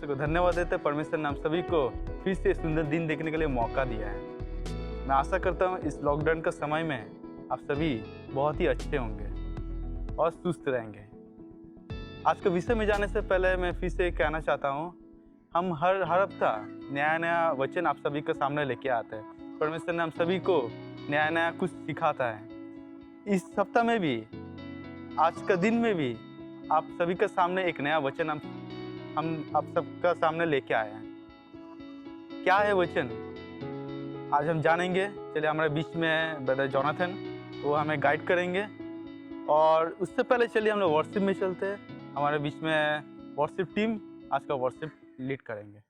परमेश्वर को धन्यवाद देते हैं। परमेश्वर ने हम सभी को फिर से सुंदर दिन देखने के लिए मौका दिया है। मैं आशा करता हूँ इस लॉकडाउन के समय में आप सभी बहुत ही अच्छे होंगे और सुस्त रहेंगे। आज के विषय में जाने से पहले मैं फिर से कहना चाहता हूँ, हम हर हफ्ता नया वचन आप सभी के सामने लेके आते हैं। परमेश्वर ने हम सभी को नया कुछ सिखाता है। इस सप्ताह में भी, आज का दिन में भी आप सभी के सामने एक नया वचन हम आप सबका सामने लेके आए हैं। क्या है वचन, आज हम जानेंगे। चलिए, हमारे बीच में है ब्रदर जोनाथन, वो हमें गाइड करेंगे। और उससे पहले चलिए हम लोग वर्शिप में चलते हैं। हमारे बीच में वर्शिप टीम आज का वर्शिप लीड करेंगे।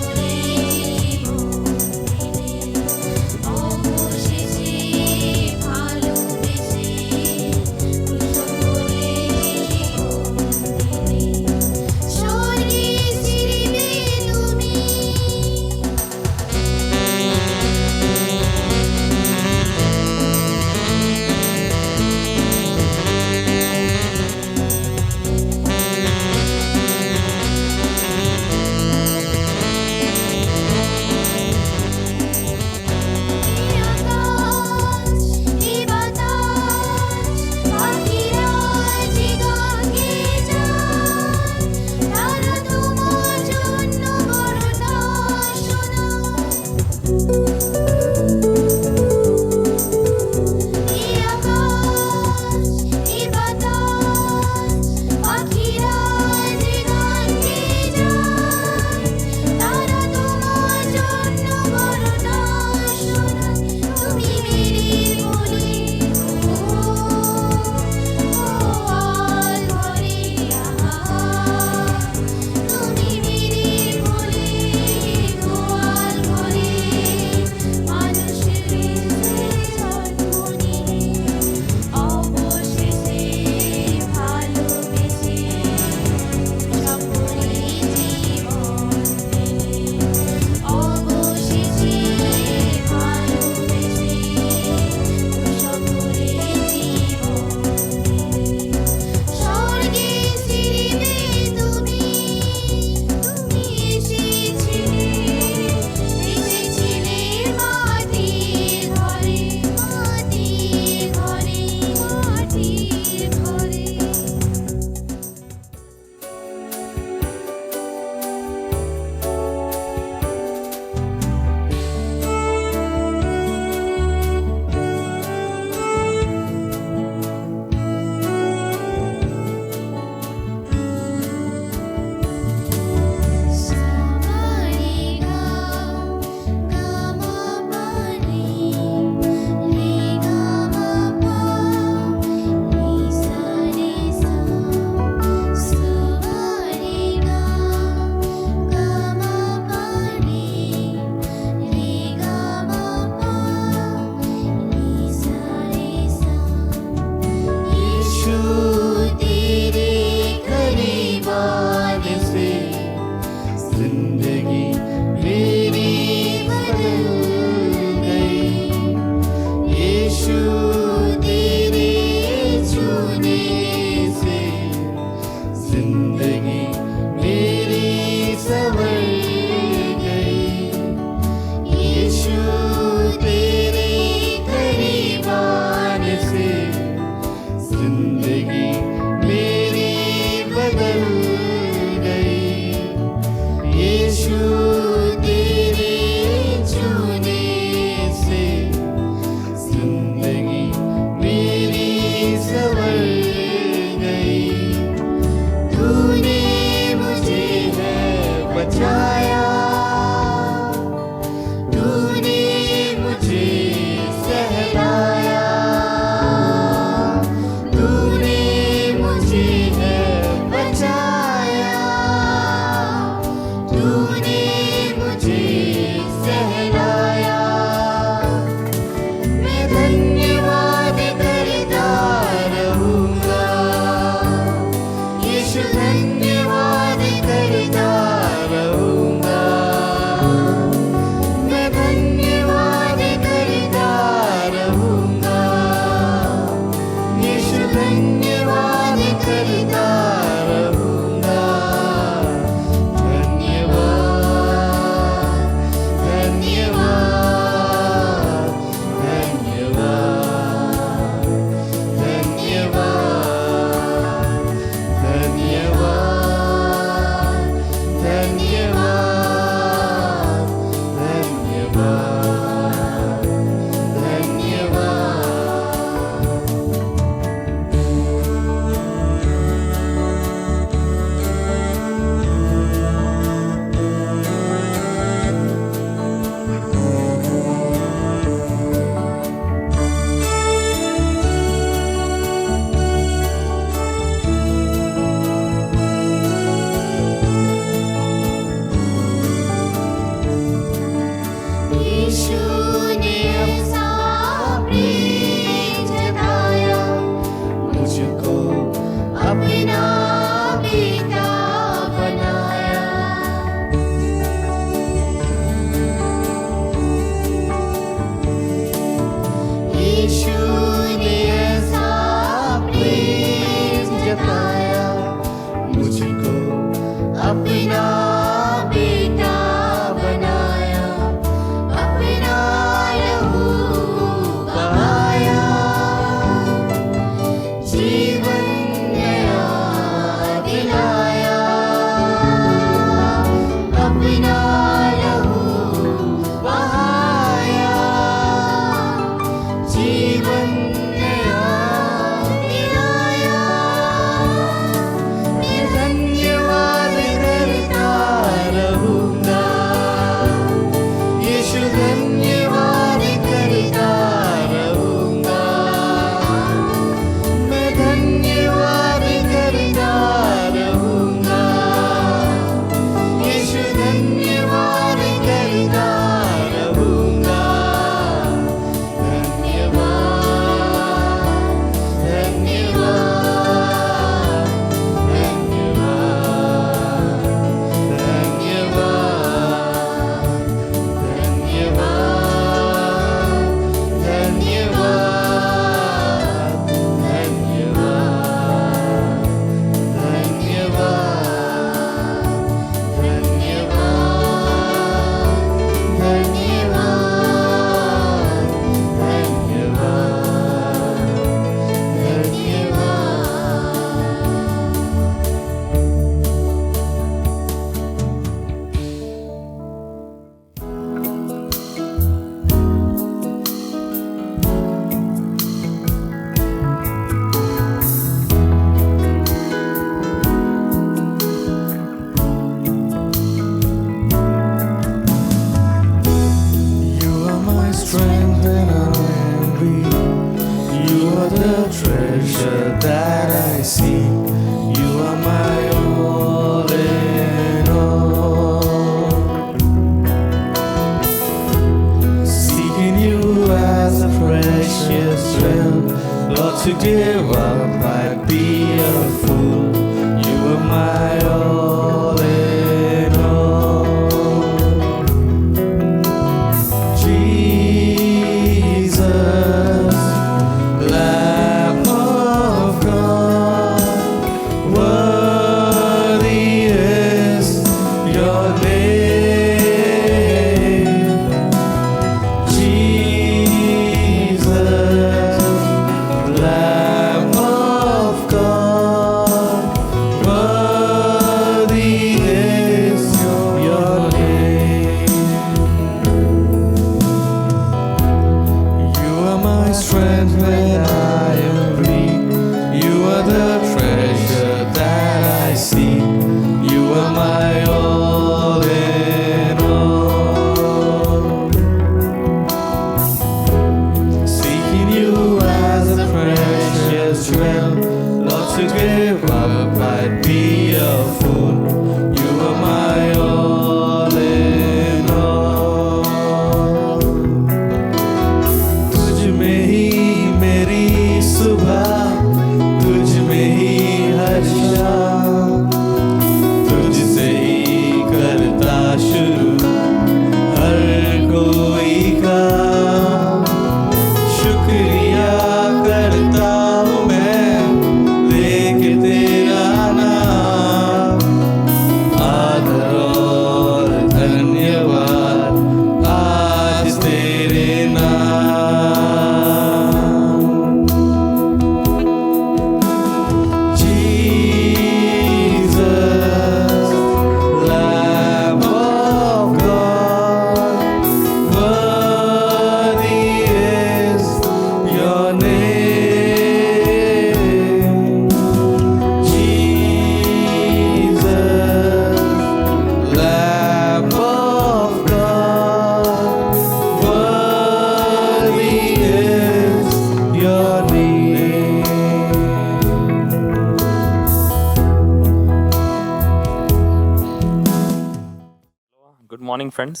Good morning, friends.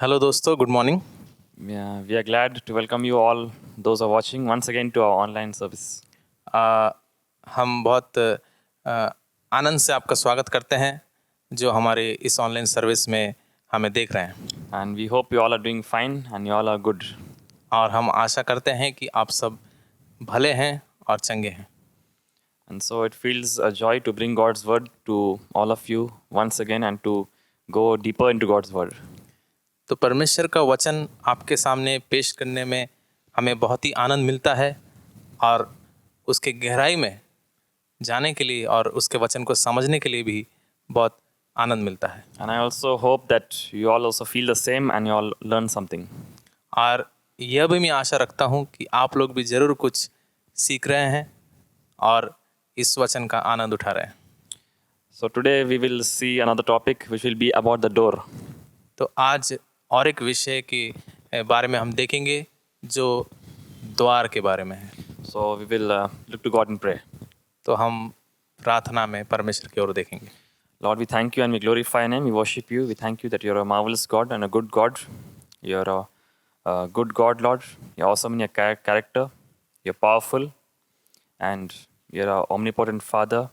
हेलो दोस्तों, good morning. Yeah, we are glad to welcome you all, those who are watching, once again to our online service. हम बहुत आनंद से आपका स्वागत करते हैं जो हमारे इस ऑनलाइन सर्विस में हमें देख रहे हैं, And we hope you all are doing fine and you all are good. और हम आशा करते हैं कि आप सब भले हैं और चंगे हैं। And so it feels a joy to bring God's word to all of you once again and to go deeper into God's word. तो परमेश्वर का वचन आपके सामने पेश करने में हमें बहुत ही आनंद मिलता है और उसके गहराई में जाने के लिए और उसके वचन को समझने के लिए भी बहुत आनंद मिलता है। And I also hope that you all also feel the same and you all learn something. और यह भी मैं आशा रखता हूँ कि आप लोग भी ज़रूर कुछ सीख रहे हैं और इस वचन का आनंद उठा रहे हैं। So today we will see another topic which will be about the door. तो आज और एक विषय के बारे में हम देखेंगे जो द्वार के बारे में है। So we will look to God in prayer. तो हम प्रार्थना में परमेश्वर की ओर देखेंगे। Lord, we thank you and we glorify your name. We worship you. We thank you that you're a marvelous God and a good God. You're a good God, Lord. You're awesome in your character. You're powerful. And you're an omnipotent Father.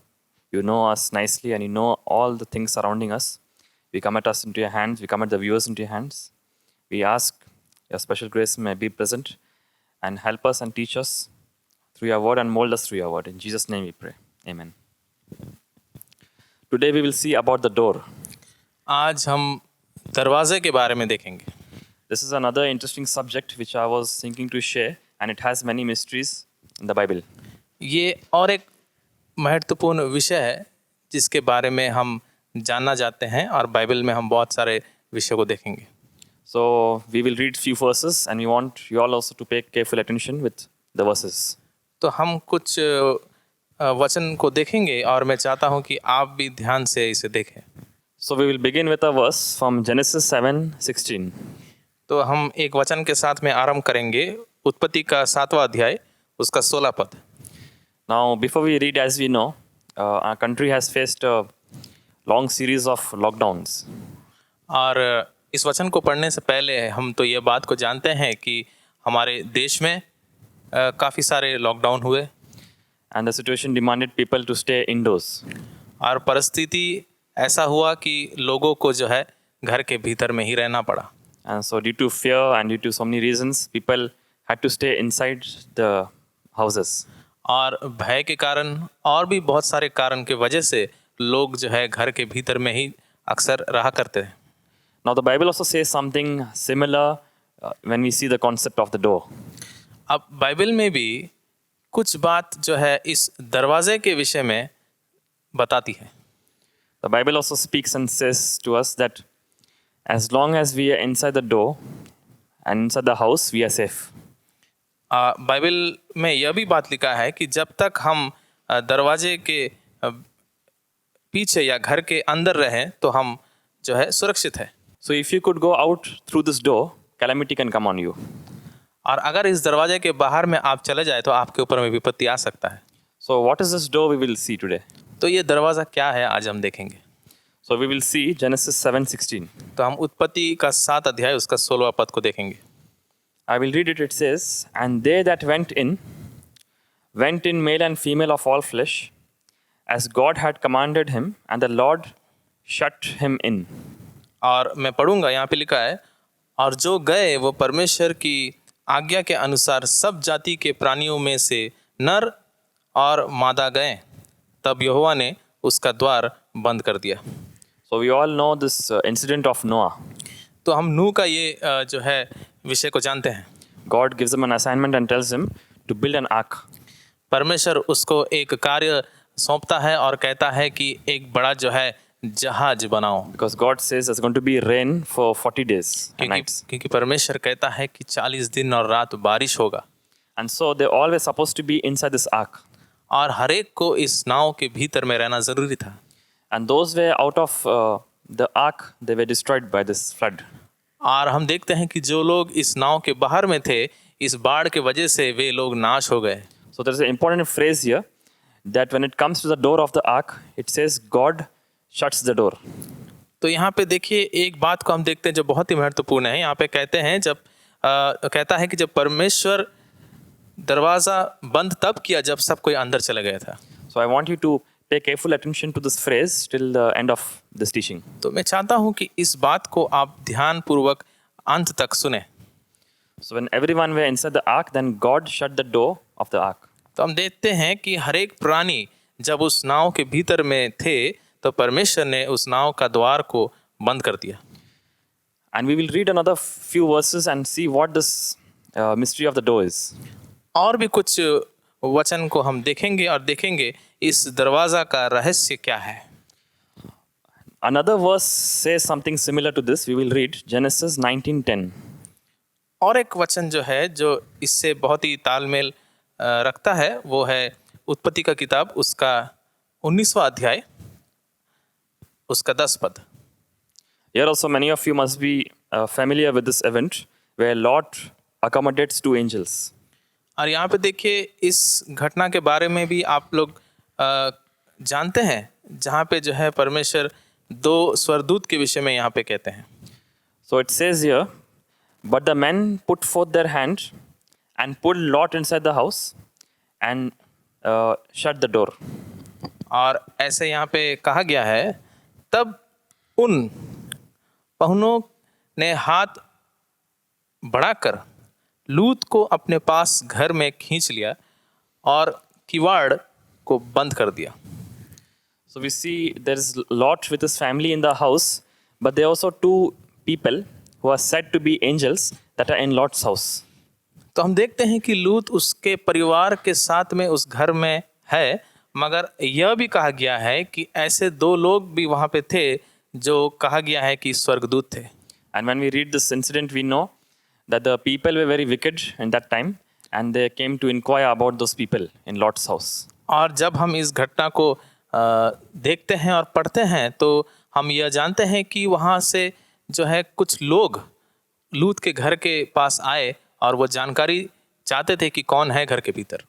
You know us nicely and you know all the things surrounding us. We commit us into your hands. We commit the viewers into your hands. We ask your special grace may be present and help us and teach us through your word and mold us through your word. In Jesus' name we pray. Amen. Today we will see about the door. आज हम दरवाजे के बारे में देखेंगे। This is another interesting subject which I was thinking to share, and it has many mysteries in the Bible. ये और एक महत्वपूर्ण विषय है जिसके बारे में हम जानना चाहते हैं और बाइबल में हम बहुत सारे विषयों को देखेंगे। So we will read few verses, and we want you all also to pay careful attention with the verses. तो हम कुछ वचन को देखेंगे और मैं चाहता हूं कि आप भी ध्यान से इसे देखें। So we will begin with a verse from Genesis 7:16. तो हम एक वचन के साथ में आरंभ करेंगे उत्पत्ति का 7वां अध्याय उसका 16 पद। Now, before we read, as we know, our country has faced a long series of lockdowns. और इस वचन को पढ़ने से पहले हम तो ये बात को जानते हैं कि हमारे देश में काफ़ी सारे लॉकडाउन हुए And the situation demanded people to stay indoors. और परिस्थिति ऐसा हुआ कि लोगों को जो है घर के भीतर में ही रहना पड़ा। And so, due to fear and due to so many reasons, people had to stay inside the houses. और भय के कारण और भी बहुत सारे कारण के वजह से लोग जो है घर के भीतर में ही अक्सर रहा करते हैं। Now, the Bible also says something similar when we see the concept of the door. अब बाइबल में भी कुछ बात जो है इस दरवाजे के विषय में बताती है। The Bible also speaks and says to us that as long as we are inside the door and inside the house, we are safe. Bible में यह भी बात लिखा है कि जब तक हम दरवाजे के पीछे या घर के अंदर रहें तो हम जो है सुरक्षित है। So if you could go out through this door, calamity can come on you. और अगर इस दरवाजे के बाहर में आप चले जाए तो आपके ऊपर में विपत्ति आ सकता है। So what is this door we will see today? तो ये दरवाज़ा क्या है आज हम देखेंगे। So we will see Genesis 7:16. तो हम उत्पत्ति का 7 अध्याय उसका 16वां पद को देखेंगे। I will read it. It says, "And they that went in male and female of all flesh, as God had commanded him, and the Lord shut him in." और मैं पढ़ूंगा, यहाँ पे लिखा है, और जो गए वो परमेश्वर की आज्ञा के अनुसार सब जाति के प्राणियों में से नर और मादा गए, तब यहोवा ने उसका द्वार बंद कर दिया। So we all know this incident of Noah. तो हम नूह का ये जो है विषय को जानते हैं। God gives him an assignment and tells him to build an ark. परमेश्वर उसको एक कार्य सौंपता है और कहता है कि एक बड़ा जो है जहाज बनाओ। Because God says there's going to be rain for 40 days and nights. क्योंकि परमेश्वर कहता है कि 40 दिन और रात बारिश होगा। And so they always supposed to be inside this ark. और हर एक को इस नाव के भीतर में रहना जरूरी था। And those were out of the ark, they were destroyed by this flood. और हम देखते हैं कि जो लोग इस नाव के बाहर में थे, इस बाढ़ के वजह से वे लोग नाश हो गए। So there is an important phrase here that when it comes to the door of the ark, it says God shuts the door. तो यहाँ पे देखिए एक बात को हम देखते हैं जो बहुत ही महत्वपूर्ण है। यहाँ पे कहते हैं कहता है कि जब परमेश्वर दरवाज़ा बंद तब किया जब सब कोई अंदर चला गया था। So I want you to pay careful attention to this phrase till the end of this teaching. तो मैं चाहता हूँ कि इस बात को आप ध्यानपूर्वक अंत तक सुने। So when everyone were inside the ark, then God shut the door of the ark. तो हम देखते हैं कि हर एक प्राणी जब उस नाव के भीतर में थे तो परमेश्वर ने उस नाव का द्वार को बंद कर दिया। And we will read another few verses and see what this mystery of the door is. और भी कुछ वचन को हम देखेंगे और देखेंगे इस दरवाज़ा का रहस्य क्या है। Another verse says something similar to this. We will read Genesis 19:10. और एक वचन जो है जो इससे बहुत ही तालमेल रखता है वो है उत्पत्ति का किताब उसका 19वां अध्याय उसका 10 पद। Here also many of you must be familiar with this event where Lot accommodates two angels. और यहाँ पे देखिए इस घटना के बारे में भी आप लोग जानते हैं जहाँ पे जो है परमेश्वर दो स्वर्गदूत के विषय में यहाँ पे कहते हैं। So it says here, but the men put forth their hand and pulled Lot inside the house and shut the door. और ऐसे यहाँ पे कहा गया है तब उन पहुनों ने हाथ बढ़ाकर लूत को अपने पास घर में खींच लिया और किवाड़ को बंद कर दिया। So we see there is Lot with his family in the house, but there are also two people who are said to be angels that are in Lot's house. तो हम देखते हैं कि लूत उसके परिवार के साथ में उस घर में है, मगर यह भी कहा गया है कि ऐसे दो लोग भी वहाँ पे थे जो कहा गया है कि स्वर्गदूत थे। And when we read this incident, we know that the people were very wicked in that time and they came to inquire about those people in Lot's house. और जब हम इस घटना को देखते हैं और पढ़ते हैं तो हम यह जानते हैं कि वहाँ से जो है कुछ लोग लूत के घर के पास आए और वो जानकारी चाहते थे कि कौन है घर के भीतर।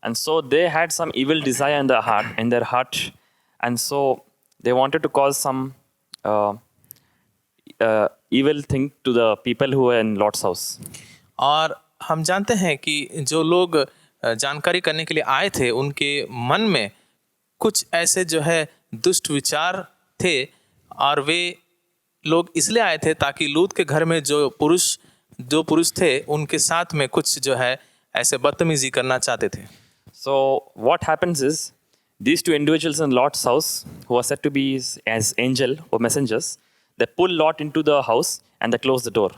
And so they had some evil desire in their heart, and so they wanted to cause some evil thing to the people who were in Lot's house. और हम जानते हैं कि जो लोग जानकारी करने के लिए आए थे उनके मन में कुछ ऐसे जो है दुष्ट विचार थे और वे लोग इसलिए आए थे ताकि लूत के घर में जो पुरुष थे उनके साथ में कुछ जो है ऐसे बदतमीजी करना चाहते थे। So what happens is these two individuals in Lot's house who are said to be as angel or messengers, they pull Lot into the house and they close the door.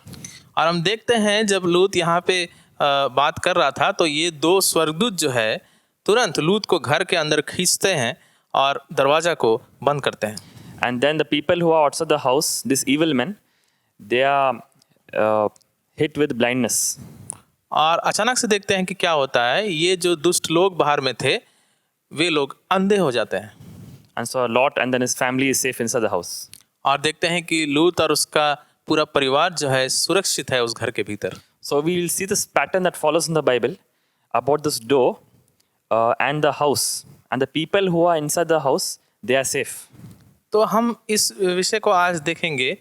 और हम देखते हैं जब लूत यहाँ पे बात कर रहा था तो ये दो स्वर्गदूत जो है तुरंत लूत को घर के अंदर खींचते हैं और दरवाजा को बंद करते हैं। And then the people who are outside the house, these evil men, they are hit with blindness. और अचानक से देखते हैं कि क्या होता है, ये जो दुष्ट लोग बाहर में थे वे लोग अंधे हो जाते हैं। And so Lot and then his family is safe inside the house. और देखते हैं कि लूत और उसका पूरा परिवार जो है सुरक्षित है उस घर के भीतर। So we will see this pattern that follows in the Bible about this door and the house, and the people who are inside the house, they are safe. तो हम इस विषय को आज देखेंगे,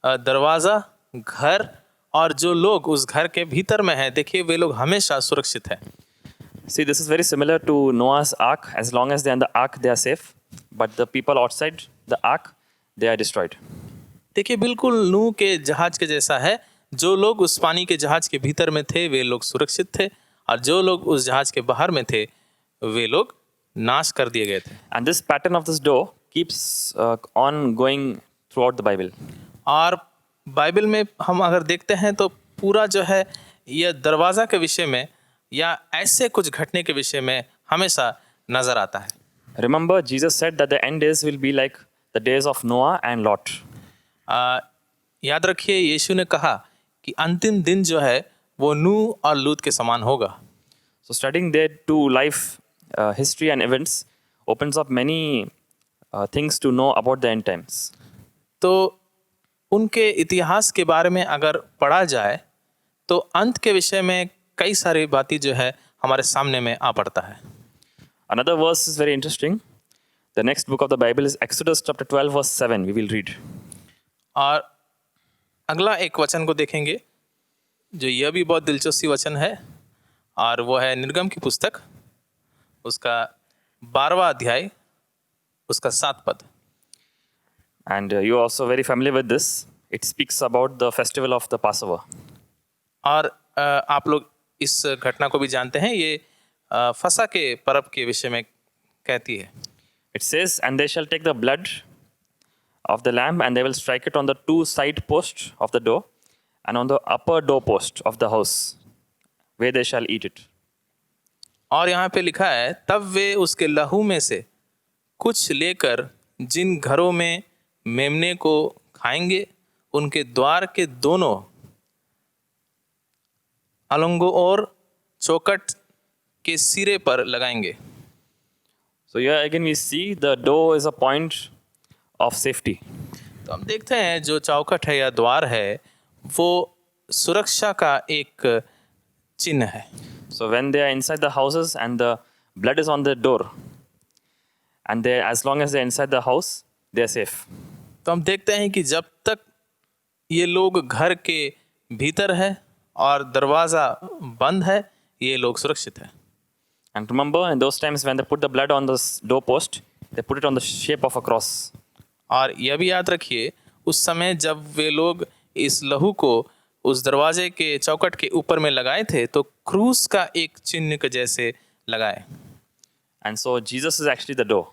दरवाज़ा, घर और जो लोग उस घर के भीतर में हैं, देखिए वे लोग हमेशा सुरक्षित हैं। See, this is very similar to Noah's ark. As long as they are in the ark, they are safe. But the people outside the ark, they are destroyed. देखिए बिल्कुल नूह के जहाज के जैसा है। जो लोग उस पानी के जहाज के भीतर में थे वे लोग सुरक्षित थे और जो लोग उस जहाज के बाहर में थे वे लोग नाश कर दिए गए थे। And this pattern of this door keeps on going throughout the Bible. और बाइबल में हम अगर देखते हैं तो पूरा जो है यह दरवाज़ा के विषय में या ऐसे कुछ घटने के विषय में हमेशा नज़र आता है। Remember, Jesus said that the end days will be like the days of Noah and Lot. याद रखिए यीशु ने कहा कि अंतिम दिन जो है वो नूह और लूत के समान होगा। So studying their two life history and events opens up many things to know about the end times. तो उनके इतिहास के बारे में अगर पढ़ा जाए तो अंत के विषय में कई सारी बातें जो है हमारे सामने में आ पड़ता है। Another verse is very interesting. The next book of the Bible is Exodus chapter 12 verse 7. We will read. और अगला एक वचन को देखेंगे जो यह भी बहुत दिलचस्प वचन है, और वो है निर्गम की पुस्तक, उसका 12वां अध्याय, उसका 7 पद। And you're also very familiar with this. It speaks about the festival of the Passover. और आप लोग इस घटना को भी जानते हैं, ये फसह के पर्व के विषय में कहती है। It says, and they shall take the blood of the lamb, and they will strike it on the 2 side posts of the door, and on the upper door post of the house, where they shall eat it. और यहाँ पे लिखा है, तब वे उसके लहू में से कुछ लेकर जिन घरों में मेमने को खाएंगे, उनके द्वार के दोनों अलंगों और चौखट के सिरे पर लगाएंगे। So here again we see the door is a point of safety. तो हम देखते हैं जो चौखट है या द्वार है वो सुरक्षा का एक चिन्ह है। So when they are inside the houses and the blood is on the door, and they, as long as they are inside the house, they are safe. तो हम देखते हैं कि जब तक ये लोग घर के भीतर है और दरवाज़ा बंद है, ये लोग सुरक्षित है। And remember, in those times when they put the blood on the doorpost, they put it on the shape of a cross. और यह भी याद रखिए, उस समय जब वे लोग इस लहू को उस दरवाजे के चौखट के ऊपर में लगाए थे तो क्रूस का एक चिन्ह के जैसे लगाए। And so Jesus is actually the door.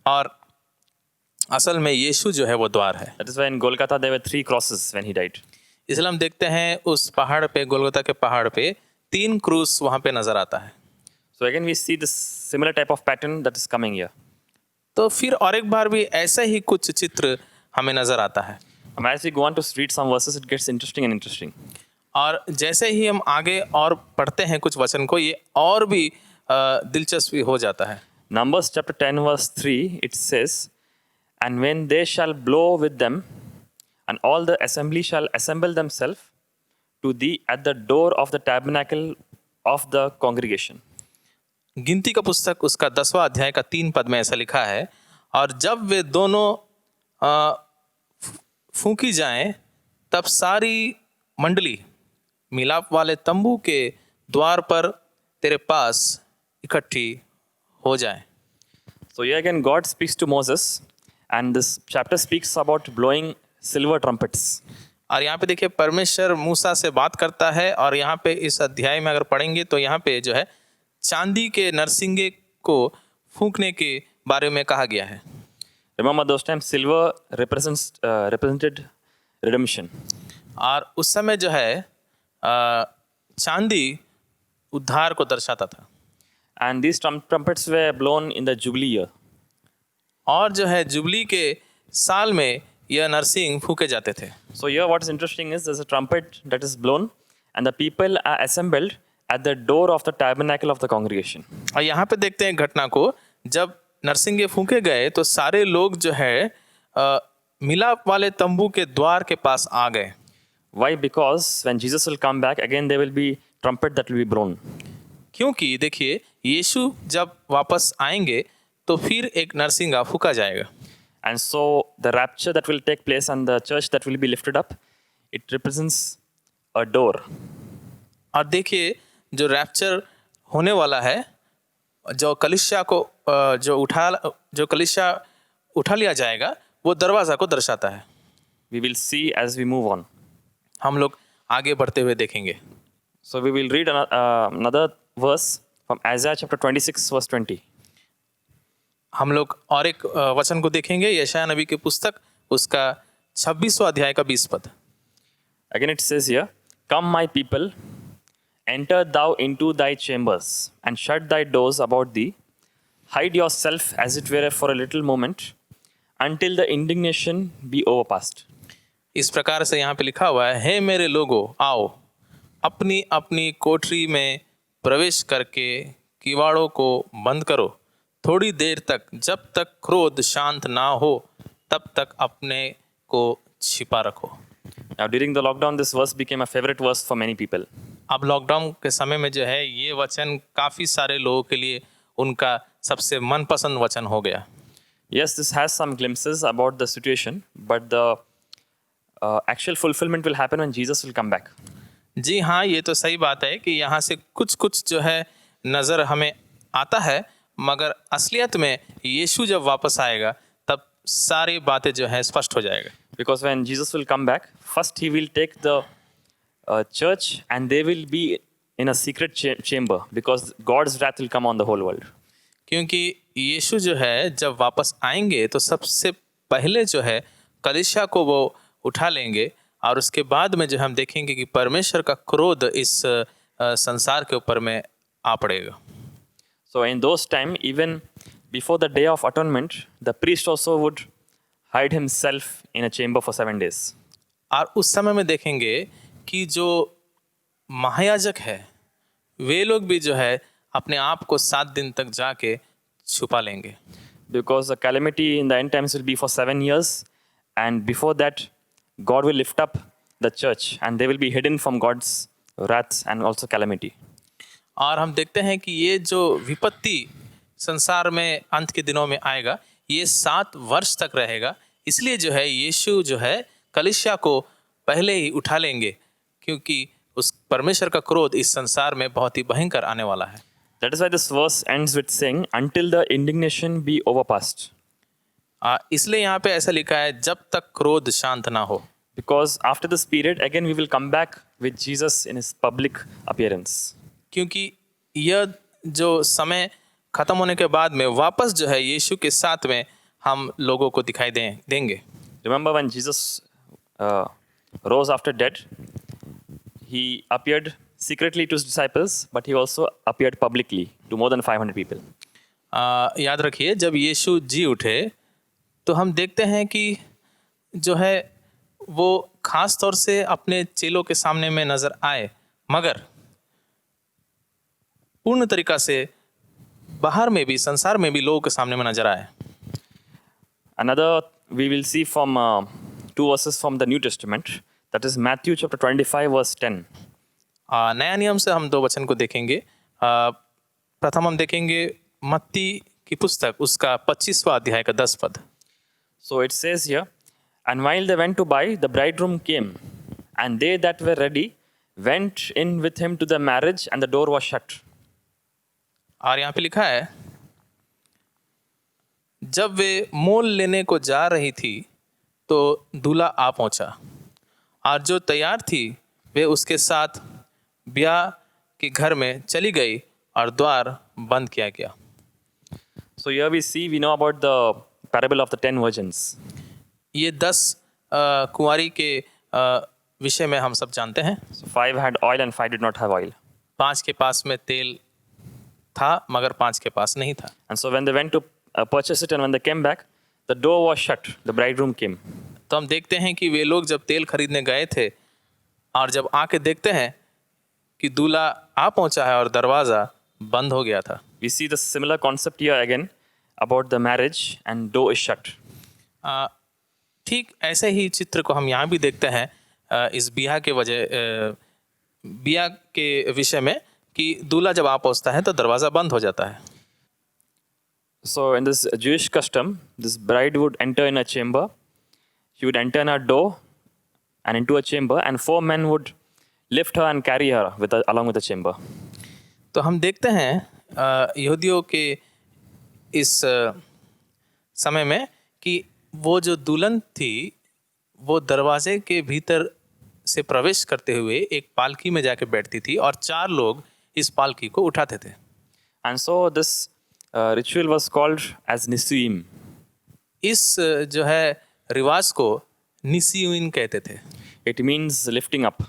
और असल में यीशु जो है वो द्वार है। That is why in Golgotha there were 3 crosses when he died. इसलिए हम देखते हैं उस पहाड़ पे, गोलगोथा के पहाड़ पे 3 क्रूस वहाँ पे नजर आता है। So again we see this similar type of pattern that is coming here. तो फिर और एक बार भी ऐसा ही कुछ चित्र हमें नजर आता है। As we go on to read some verses, it gets interesting and interesting. और जैसे ही हम आगे और पढ़ते हैं कुछ वचन को, ये और भी दिलचस्प हो जाता है। Numbers chapter 10 verse 3, it says, and when they shall blow with them, and all the assembly shall assemble themselves to thee at the door of the tabernacle of the congregation. गिनती का पुस्तक उसका 10वां अध्याय का 3 पद में ऐसा लिखा है, और जब वे दोनों फूंकी जाएं, तब सारी मंडली मिलाप वाले तंबू के द्वार पर तेरे पास इकट्ठी हो जाए। So here again God speaks to Moses, and this chapter speaks about blowing silver trumpets. और यहाँ पे देखिए परमेश्वर मूसा से बात करता है, और यहाँ पे इस अध्याय में अगर पढ़ेंगे तो यहाँ पे जो है चांदी के नरसिंगे को फूंकने के बारे में कहा गया है। Remember those times silver represented redemption. और उस समय जो है चांदी उद्धार को दर्शाता था। And these trumpets were blown in the Jubilee year. और जो है जुबली के साल में यह नरसिंग फूके जाते थे। So here what is interesting is there's a trumpet that is blown and the people are assembled at the door of the tabernacle of the congregation. और यहाँ पे देखते हैं घटना को, जब नरसिंगे फूके गए तो सारे लोग जो है मिलाप वाले तंबू के द्वार के पास आ गए। Why? Because when Jesus will come back again there will be trumpet that will be blown. क्योंकि देखिए यीशु जब वापस आएंगे तो फिर एक नरसिंगा फूका जाएगा। And so the rapture that will take place and the church that will be lifted up, it represents a door. और देखिए जो रैप्चर होने वाला है, जो कलीसिया को जो कलीसिया उठा लिया जाएगा, वो दरवाज़ा को दर्शाता है। We will see as we move on. हम लोग आगे बढ़ते हुए देखेंगे। So we will read another verse from Isaiah chapter 26 verse 20. हम लोग और एक वचन को देखेंगे, यशायाह नबी की पुस्तक उसका 26वां अध्याय का 20 पद। Again it says here, come my people, enter thou into thy chambers, and shut thy doors about thee. Hide yourself as it were for a little moment, until the indignation be overpast. इस प्रकार से यहाँ पे लिखा हुआ है, हे मेरे लोगों आओ, अपनी अपनी कोठरी में प्रवेश करके किवाड़ों को बंद करो, थोड़ी देर तक, जब तक क्रोध शांत ना हो तब तक अपने को छिपा रखो। Now during the lockdown this verse became a favorite verse for many people. अब लॉकडाउन के समय में जो है ये वचन काफ़ी सारे लोगों के लिए उनका सबसे मनपसंद वचन हो गया। Yes, this has some glimpses about the situation, but the actual fulfillment will happen when Jesus will come back. जी हाँ, ये तो सही बात है कि यहाँ से कुछ कुछ जो है नज़र हमें आता है, मगर असलियत में यीशु जब वापस आएगा तब सारी बातें जो है स्पष्ट हो जाएगा। Because when Jesus will come back, first he will take the church and they will be in a secret chamber because God's wrath will come on the whole world. क्योंकि यीशु जो है जब वापस आएंगे तो सबसे पहले जो है कलीसिया को वो उठा लेंगे और उसके बाद में जो हम देखेंगे कि परमेश्वर का क्रोध इस संसार के ऊपर में आ पड़ेगा। So in those time, even before the day of atonement, the priest also would hide himself in a chamber for 7 days. और उस समय में देखेंगे कि जो महायाजक है वे लोग भी जो है अपने आप को 7 दिन तक जाके छुपा लेंगे। Because the calamity in the end times will be for 7 years, and before that, God will lift up the church, and they will be hidden from God's wrath and also calamity. और हम देखते हैं कि ये जो विपत्ति संसार में अंत के दिनों में आएगा ये 7 वर्ष तक रहेगा। इसलिए जो है यीशु जो है कलीसिया को पहले ही उठा लेंगे, क्योंकि उस परमेश्वर का क्रोध इस संसार में बहुत ही भयंकर आने वाला है। That is why this verse ends with saying, "Until the indignation be overpast." इसलिए यहाँ पे ऐसा लिखा है, जब तक क्रोध शांत ना हो। Because after this period, again we will come back with Jesus in his public appearance. क्योंकि यह जो समय खत्म होने के बाद में वापस जो है यीशु के साथ में हम लोगों को दिखाई देंगे। Remember when Jesus rose after death, he appeared secretly to his disciples, but he also appeared publicly to more than 500 people. याद रखिए, जब यीशु जी उठे तो हम देखते हैं कि जो है वो खास तौर से अपने चेलों के सामने में नजर आए, मगर पूर्ण तरीका से बाहर में भी संसार में भी लोगों के सामने में नजर आए। Another we will see from 2 verses from the New Testament, that is Matthew chapter 25 verse 10. नया नियम से हम 2 वचन को देखेंगे। प्रथम हम देखेंगे मत्ती की पुस्तक उसका 25वां अध्याय का 10 पद। So it says here, "And while they went to buy, the bridegroom came, and they that were ready went in with him to the marriage, and the door was shut." और यहाँ पे लिखा है, जब वे मोल लेने को जा रही थी तो दूल्हा आ पहुंचा, और जो तैयार थी वे उसके साथ ब्याह के घर में चली गई और द्वार बंद किया गया। So here we know about the parable of the 10 virgins. ये 10 कुंवारी के विषय में हम सब जानते हैं। So 5 had oil and 5 did not have oil. 5 के पास में तेल था मगर 5 के पास नहीं था। And so when they went to purchase it and when they came back, the door was shut. The bridegroom came. तो हम देखते हैं कि वे लोग जब तेल खरीदने गए थे और जब आके देखते हैं कि दूल्हा आ पहुंचा है और दरवाज़ा बंद हो गया था। We see the similar concept here again about the marriage and door is shut. ठीक ऐसे ही चित्र को हम यहाँ भी देखते हैं इस ब्याह के विषय में कि दूल्हा जब आ पहुंचता है तो दरवाज़ा बंद हो जाता है। So in this Jewish custom, this bride would enter in a chamber. She would enter in a door and into a chamber, and 4 men would lift her and carry her along with the chamber. तो हम देखते हैं यहूदियों के इस समय में कि वो जो दुल्हन थी वो दरवाजे के भीतर से प्रवेश करते हुए एक पालकी में जाके बैठती थी और 4 लोग इस पालकी को उठाते थे। And so this ritual was called as Nisuim. इस जो है रिवाज को निसियुइन कहते थे। It means lifting up.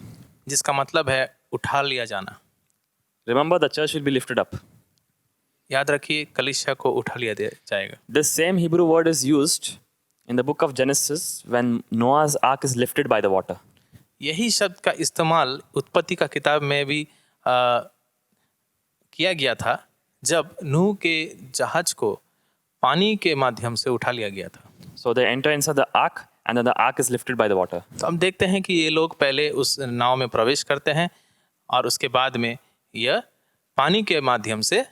जिसका मतलब है उठा लिया जाना। Remember, the church will be lifted up. याद रखिए, कलीसिया को उठा लिया जाएगा। This same Hebrew word is used in the book of Genesis when Noah's ark is lifted by the water. यही शब्द का इस्तेमाल उत्पत्ति का किताब में भी किया गया था जब नूह के जहाज को पानी के माध्यम से उठा लिया गया था। So they enter inside the ark and then the ark is lifted by the water. तो हम देखते हैं कि ये लोग पहले उस नाव में प्रवेश करते हैं और उसके बाद में यह पानी के माध्यम से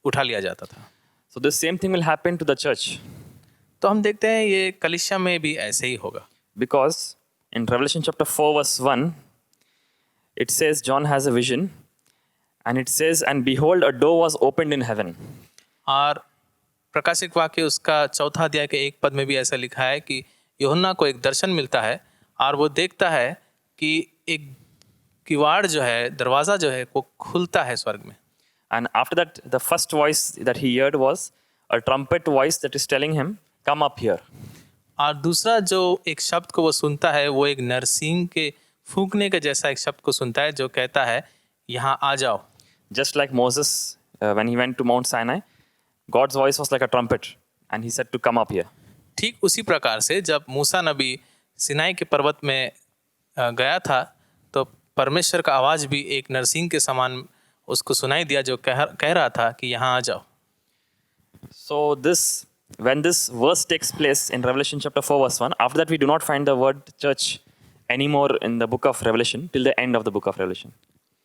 उठा लिया जाता था। So this same thing will happen to the church. तो हम देखते हैं ये कलीसिया में भी ऐसे ही होगा। Because In Revelation chapter 4 verse 1, it says John has a vision and it says, and behold, a door was opened in heaven. और प्रकाशिक वाक्य उसका चौथा अध्याय के एक पद में भी ऐसा लिखा है कि यूहन्ना को एक दर्शन मिलता है और वो देखता है कि एक किवाड़ जो है, दरवाज़ा जो है, वो खुलता है स्वर्ग में। And after that, the first voice that he heard was a trumpet voice that is telling him, come up here. और दूसरा जो एक शब्द को वो सुनता है, वो एक नरसिंह के फूंकने के जैसा एक शब्द को सुनता है जो कहता है, यहाँ आ जाओ। Just like Moses, when he went to Mount Sinai, God's voice was like a trumpet and he said to come up here. ठीक उसी प्रकार से जब मूसा नबी सिनाई के पर्वत में गया था, तो परमेश्वर का आवाज़ भी एक नरसिंह के समान उसको सुनाई दिया जो कह रहा था कि यहाँ आ जाओ। So when this verse takes place in Revelation chapter 4 verse 1, after that we do not find the word church anymore in the book of Revelation till the end of the book of Revelation.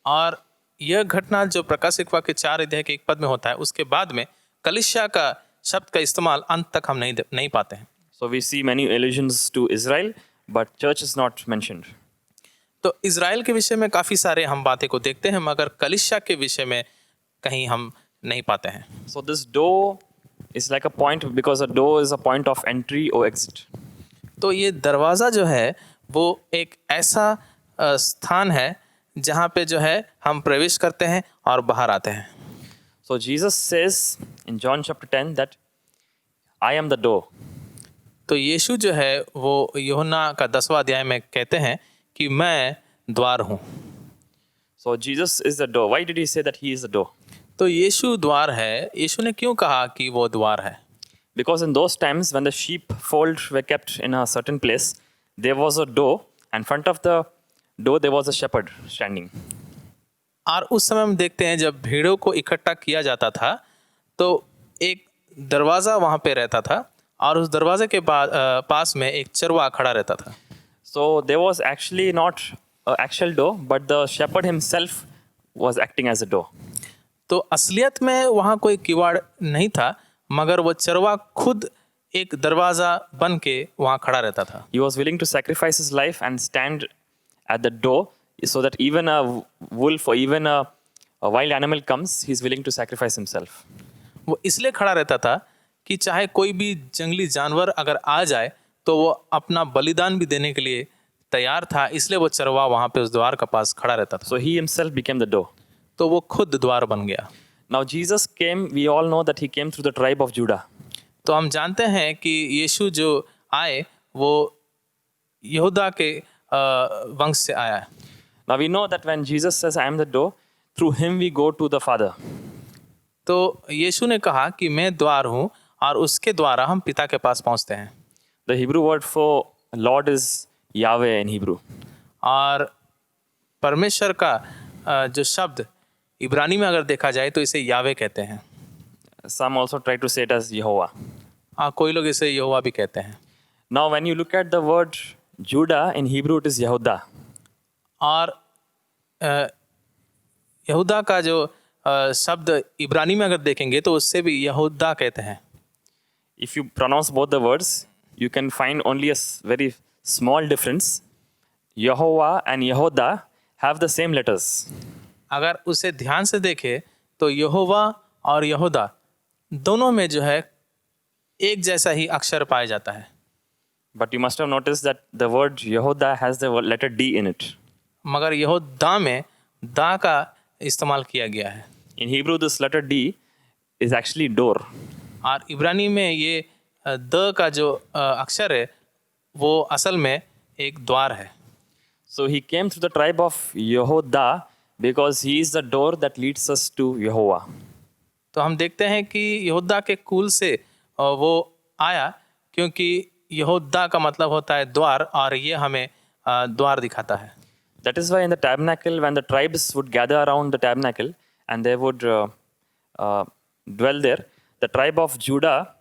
और यह घटना जो प्रकाशिक वाक्य 4 अध्याय के एक पद में होता है, उसके बाद में कलीसिया का शब्द का इस्तेमाल अंत तक हम नहीं पाते हैं। So we see many allusions to Israel, but church is not mentioned. तो इज़राइल के विषय में काफ़ी सारे हम बातें को देखते हैं, मगर कलीसिया के विषय में कहीं हम नहीं पाते हैं। So this door is like a point because a door is a point of entry or exit. तो ये दरवाज़ा जो है वो एक ऐसा स्थान है जहाँ पे जो है हम प्रवेश करते हैं और बाहर आते हैं। So Jesus says in John chapter 10 that I am the door. तो यीशु जो है वो यूहन्ना का 10वां अध्याय में कहते हैं कि मैं द्वार हूँ। So Jesus is the door. Why did he say that he is the door? तो यीशु द्वार है। यीशु ने क्यों कहा कि वो द्वार है? Because in those times when the sheepfold were kept in a certain place, there was a door, and in front of the door there was a shepherd standing. और उस समय हम देखते हैं जब भेड़ों को इकट्ठा किया जाता था तो एक दरवाज़ा वहाँ पे रहता था और उस दरवाजे के पास में एक चरवाहा खड़ा रहता था। So there was actually not an actual door, but the shepherd himself was acting as a door. तो असलियत में वहाँ कोई किवाड़ नहीं था, मगर वो चरवाहा खुद एक दरवाज़ा बन के वहाँ खड़ा रहता था। He was willing to sacrifice his life and stand at the door so that even a wolf or even a wild animal comes, he is willing to sacrifice himself. वो इसलिए खड़ा रहता था कि चाहे कोई भी जंगली जानवर अगर आ जाए तो वो अपना बलिदान भी देने के लिए तैयार था, इसलिए वो चरवाहा वहाँ पे उस द्वार के पास खड़ा रहता था। So he himself became the door. तो वो खुद द्वार बन गया। Now Jesus came, we all know that he came through the tribe of Judah. तो हम जानते हैं कि यीशु जो आए वो यहूदा के वंश से आया है। Now we know that when Jesus says, I am the door, through him we go to the Father. तो यीशु ने कहा कि मैं द्वार हूँ और उसके द्वारा हम पिता के पास पहुँचते हैं। The Hebrew word for Lord is Yahweh in Hebrew. और परमेश्वर का जो शब्द इब्रानी में अगर देखा जाए तो इसे यावे कहते हैं। Some also try to say it as Jehovah. कोई लोग इसे यहोवा भी कहते हैं। Now when you look at the word Judah in Hebrew, it is Yehuda. और यहूदा का जो शब्द इब्रानी में अगर देखेंगे तो उससे भी यहूदा कहते हैं। If you pronounce both the words, you can find only a very small difference. Yehovah and Yehuda have the same letters. अगर उसे ध्यान से देखें तो यहोवा और यहूदा दोनों में जो है एक जैसा ही अक्षर पाया जाता है। But you must have noticed that the word Yehuda has the letter D in it. मगर यहूदा में दा का इस्तेमाल किया गया है। In Hebrew, this letter D is actually door. और इब्रानी में ये द का जो अक्षर है वो असल में एक द्वार है। So he came through the tribe of Yehuda because he is the door that leads us to Yehovah. तो हम देखते हैं कि यहूदा के कुल से वो आया क्योंकि यहूदा का मतलब होता है द्वार और ये हमें द्वार दिखाता है। That is why in the tabernacle, when the tribes would gather around the tabernacle and they would dwell there, the tribe of Judah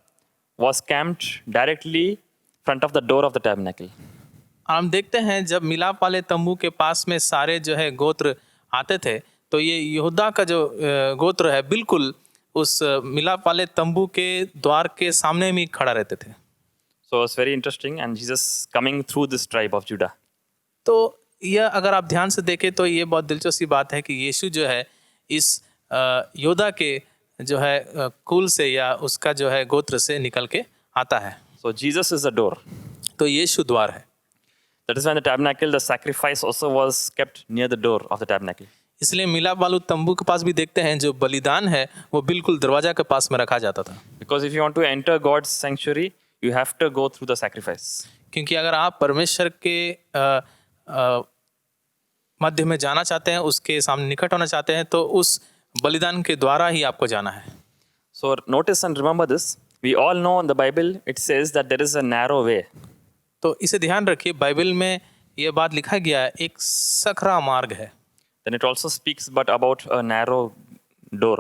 was camped directly in front of the door of the tabernacle. हम देखते हैं जब मिलाप वाले तंबू के पास में सारे जो है गोत्र आते थे तो ये यहूदा का जो गोत्र है बिल्कुल उस मिलाप वाले तंबू के द्वार के सामने में खड़ा रहते थे। So it's very interesting, and Jesus coming through this tribe of Judah. तो यह अगर आप ध्यान से देखें तो ये बहुत दिलचस्प सी बात है कि यीशु जो है इस योदा के जो है कुल से या उसका जो है गोत्र से निकल के आता है। So Jesus is the door. तो यीशु द्वार है। That is why in the tabernacle, the sacrifice also was kept near the door of the tabernacle. इसलिए मिलाप वालू तंबू के पास भी देखते हैं जो बलिदान है वो बिल्कुल दरवाजा के पास में रखा जाता था, Because if you want to enter God's sanctuary, you have to go through the sacrifice. क्योंकि अगर आप परमेश्वर के मध्य में जाना चाहते हैं, उसके सामने निकट होना चाहते हैं, तो उस बलिदान के द्वारा ही आपको जाना है। So notice and remember this. We all know in the Bible it says that there is a narrow way. तो इसे ध्यान रखिए, बाइबल में यह बात लिखा गया है, एक सकरा मार्ग है, Then it also speaks but about a narrow door.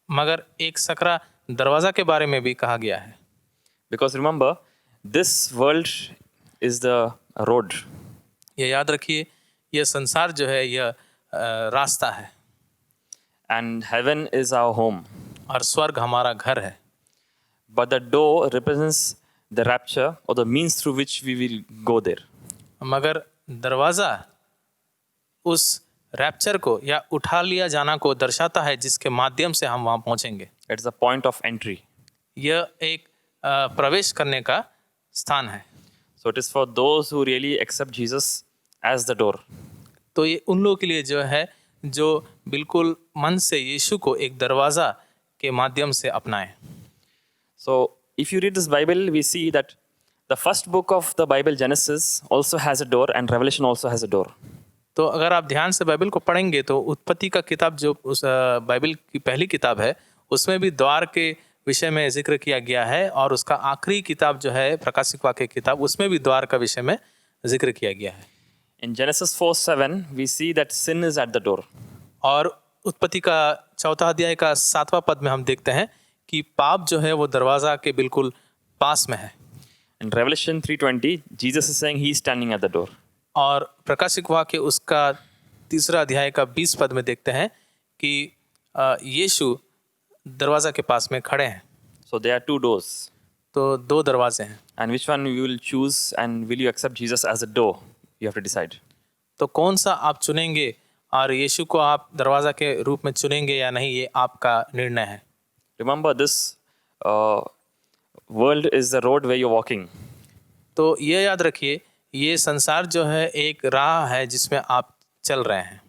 मगर एक सकरा दरवाजा के बारे में भी कहा गया है। Because remember, this world is the road. ये याद रखिए, यह संसार जो है यह रास्ता है And heaven is our home. और स्वर्ग हमारा घर है। But the door represents the rapture or the means through which we will go there. मगर दरवाज़ा उस रैप्चर को या उठा लिया जाना को दर्शाता है जिसके माध्यम से हम वहाँ पहुँचेंगे। It's the point of entry. यह एक प्रवेश करने का स्थान है। So it is for those who really accept Jesus as the door. तो ये उन लोगों के लिए जो है जो बिल्कुल मन से यीशु को एक दरवाज़ा के माध्यम से अपनाएं। So if you read this Bible, we see that the first book of the Bible, Genesis, also has a door and Revelation also has a door. तो अगर आप ध्यान से बाइबल को पढ़ेंगे तो उत्पत्ति का किताब जो उस बाइबल की पहली किताब है उसमें भी द्वार के विषय में जिक्र किया गया है, और उसका आखिरी किताब जो है प्रकाशिक वाक्य किताब उसमें भी द्वार का विषय में जिक्र किया गया है। In Genesis 4:7, we see that sin is at the door. और उत्पत्ति का 4 अध्याय का 7वां पद में हम देखते हैं कि पाप जो है वो दरवाज़ा के बिल्कुल पास में है। In Revelation 3:20, Jesus is saying he is standing at the door. और प्रकाशिक वाक्य उसका 3 अध्याय का 20 पद में देखते हैं कि यीशु दरवाज़ा के पास में खड़े हैं। So there are two doors. तो 2 दरवाजे हैं, And which one you will choose and will you accept Jesus as a door? You have to decide. तो कौन सा आप चुनेंगे और यीशु को आप दरवाज़ा के रूप में चुनेंगे या नहीं, ये आपका निर्णय है। Remember, this world is the road where you're walking. तो ये याद रखिए, ये संसार जो है एक राह है जिसमें आप चल रहे हैं।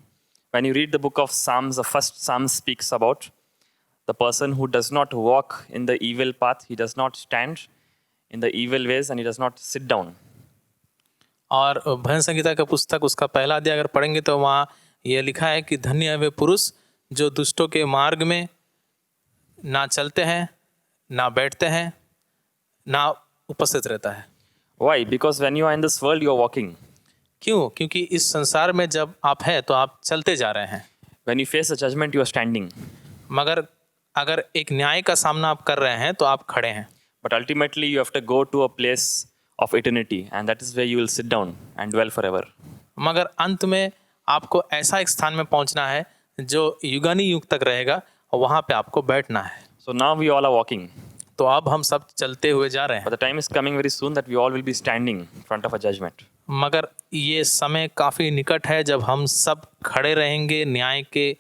When you read the book of Psalms, the first Psalm speaks about the person who does not walk in the evil path, he does not stand in the evil ways, and he does not sit down. और भजन संहिता का पुस्तक उसका पहला अध्याय अगर पढ़ेंगे तो वहाँ यह लिखा है कि धन्य है वे पुरुष जो दुष्टों के मार्ग में ना चलते हैं, ना बैठते हैं, ना उपस्थित रहता है। Why? Because when you are in this world, you are walking. क्यों? क्योंकि इस संसार में जब आप हैं तो आप चलते जा रहे हैं, When you face the judgment, you are standing. मगर अगर एक न्याय का सामना आप कर रहे हैं तो आप खड़े हैं। But ultimately, you have to go to a place of eternity, and that is where you will sit down and dwell forever. मगर अंत में आपको ऐसा एक स्थान में पहुंचना है जो युगानी युग तक रहेगा और वहाँ पे आपको बैठना है। So now we all are walking. तो अब हम सब चलते हुए जा रहे हैं, But the time is coming very soon that we all will be standing in front of a judgment. मगर ये समय काफ़ी निकट है जब हम सब खड़े रहेंगे न्याय के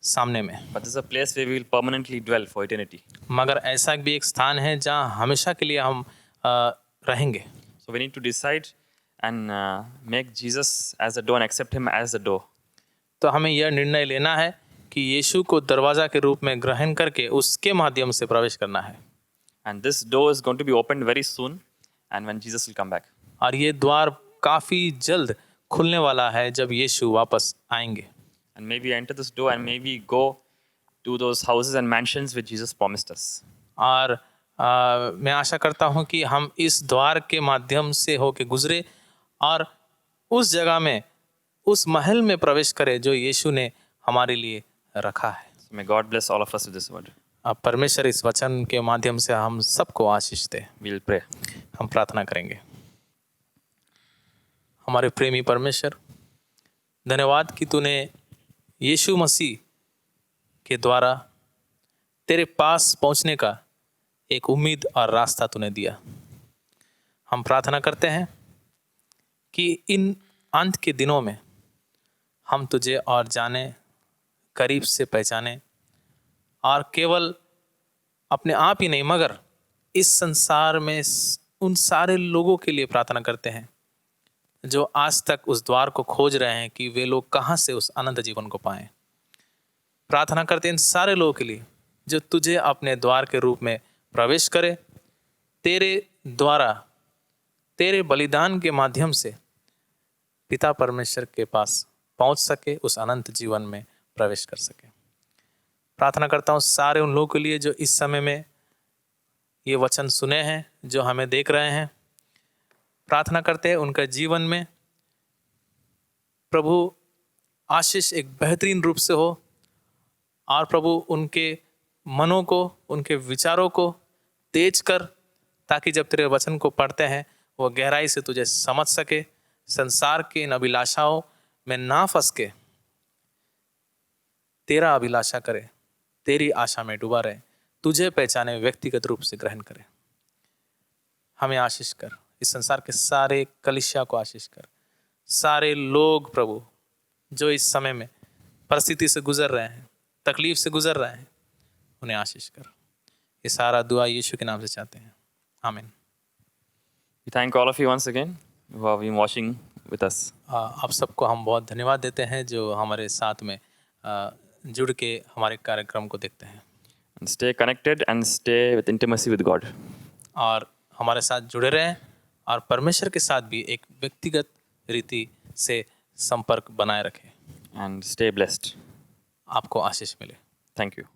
सामने में। But this is a place where we will permanently dwell for eternity. मगर ऐसा भी एक स्थान है जहाँ हमेशा के लिए हम रहेंगे। So we need to decide and make Jesus as a door and accept him as a door. तो हमें यह निर्णय लेना है कि यीशु को दरवाज़ा के रूप में ग्रहण करके उसके माध्यम से प्रवेश करना है। And this door is going to be opened very soon, and when Jesus will come back. और ये द्वार काफ़ी जल्द खुलने वाला है जब यीशु वापस आएंगे। And maybe enter this door and maybe go to those houses and mansions which Jesus promised us. और मैं आशा करता हूँ कि हम इस द्वार के माध्यम से होके गुजरे और उस जगह में उस महल में प्रवेश करें जो यीशु ने हमारे लिए रखा है। So may God bless all of us with this word. अब परमेश्वर इस वचन के माध्यम से हम सबको आशीष दे। We will pray. हम प्रार्थना करेंगे। हमारे प्रेमी परमेश्वर, धन्यवाद कि तूने यीशु मसीह के द्वारा तेरे पास पहुंचने का एक उम्मीद और रास्ता तूने दिया। हम प्रार्थना करते हैं कि इन अंत के दिनों में हम तुझे और जाने, करीब से पहचाने, और केवल अपने आप ही नहीं मगर इस संसार में उन सारे लोगों के लिए प्रार्थना करते हैं जो आज तक उस द्वार को खोज रहे हैं कि वे लोग कहाँ से उस अनंत जीवन को पाएं। प्रार्थना करते हैं इन सारे लोगों के लिए जो तुझे अपने द्वार के रूप में प्रवेश करे, तेरे द्वारा, तेरे बलिदान के माध्यम से पिता परमेश्वर के पास पहुंच सके, उस अनंत जीवन में प्रवेश कर सके। प्रार्थना करता हूँ सारे उन लोगों के लिए जो इस समय में ये वचन सुने हैं, जो हमें देख रहे हैं। प्रार्थना करते हैं उनका जीवन में प्रभु आशीष एक बेहतरीन रूप से हो, और प्रभु उनके मनों को, उनके विचारों को तेज कर, ताकि जब तेरे वचन को पढ़ते हैं वो गहराई से तुझे समझ सके, संसार के इन अभिलाषाओं में ना फंस के तेरा अभिलाषा करे, तेरी आशा में डूबा रहे, तुझे पहचाने, व्यक्तिगत रूप से ग्रहण करे। हमें आशीष कर, इस संसार के सारे कलीसिया को आशीष कर, सारे लोग प्रभु जो इस समय में परिस्थिति से गुजर रहे हैं, तकलीफ से गुजर रहे हैं, उन्हें आशीष कर। ये सारा दुआ यीशु के नाम से चाहते हैं, आमीन। We thank all of you once again who have been watching with us. आप सबको हम बहुत धन्यवाद देते हैं जो हमारे साथ में जुड़ के हमारे कार्यक्रम को देखते हैं, And stay connected and stay with intimacy with God. और हमारे साथ जुड़े रहें और परमेश्वर के साथ भी एक व्यक्तिगत रीति से संपर्क बनाए रखें। And stay blessed. आपको आशीष मिले। Thank you.